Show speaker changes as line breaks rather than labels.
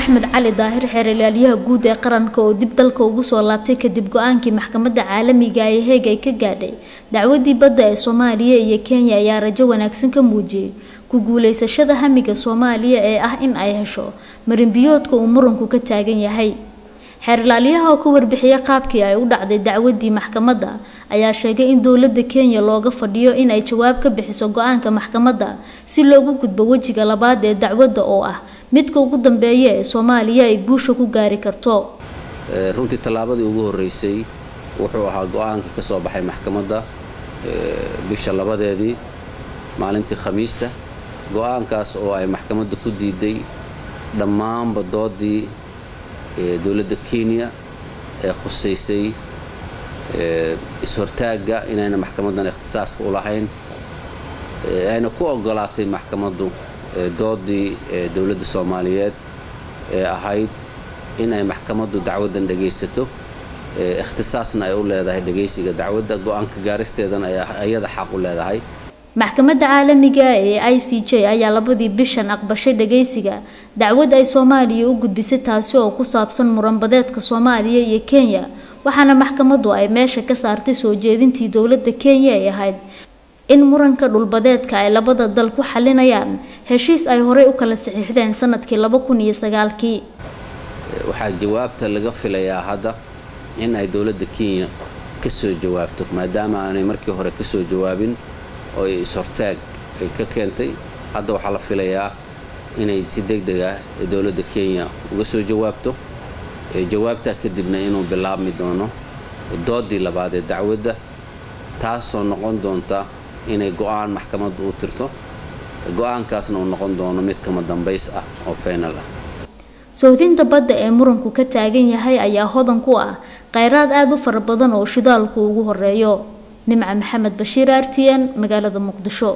أحمد علي ظاهر xeeralyaha guud ee qaranka oo dib dalka ugu soo laabtay kadib go'aankii maxkamadda caalamiga ah ee Hague ay ka gaadhay dacwadii badda ee Soomaaliya iyo Kenya ayaa rajo wanaagsan ka muujiyay ku guuleysashada hamiga Soomaaliya ee ah in ay hesho marin biyoodka uu muranku ka taagan yahay. xeeralyaha oo ka warbixiyay qaabkii ay u dhacday dacwadii maxkamadda ayaa sheegay in dawladda Kenya looga fadhiyo in ay jawaab ka bixiso go'aanka maxkamadda si loogu gudbo wajiga labaad ee dacwadda oo ah midka ugu dambeeya ee Soomaaliya ay guusha ku gaari karto.
runtii talaabadii ugu horeysay wuxuu ahaa go'aankii ka soo baxay maxkamadda bisha labadeedii maalintii Khamiista go'aankaas oo ay maxkamadda ku diiday dhammaan doodii dawladda Kenya ee khuseysay ishortaaga inayna maxkamaddan ikhtisaaska u lahayn ayna ku ogolaatay maxkamaddu doodii dawladda Soomaaliyeed ee ahayd in ay maxkamaddu dacwadan dhageysato ikhtisaasna ay u leedahay dhageysiga dacwadda go'aanka gaaristeedan ay ayada xaq u leedahay.
maxkamadda caalamiga ee ICJ ayaa labadii bishan aqbashay dhageysiga dacwad ay Soomaaliya u gudbisay taasi oo ku saabsan muranbadeedka Soomaaliya iyo Kenya waxaana maxkamaddu ay meesha ka saartay soo jeedintii dawladda Kenya ee ahayd in muranka dhulbadeedka ay labada dal ku xalinayaan heshiis ay hore u kala saxiixdeen sanadkii 2009kii.
waxaa jawaabta laga filayaa hadda in ay dawladda Kenya ka soo jawaabto maadaama aanay markii hore ka soo jawaabin oo ay ishortaag ka keentay hadda waxaa la filayaa inay si degdeg ah dawladda Kenya uga soo jawaabto jawaabta kadibna inuu bilaabmi doono doodii labaad ee dacwadda taasoo noqon doonta inay go'aan maxkamaddu u tirto go'aankaasna uu noqon doono mid kama dambays ah oo final ah.
soodinta badda ee muranku ka taagan yahay ayaa hodan ku ah kheyraad aad u fara badan oo shidaalku ugu horeeyo. Nimca Maxamed Bashiir RTN magaalada Muqdisho.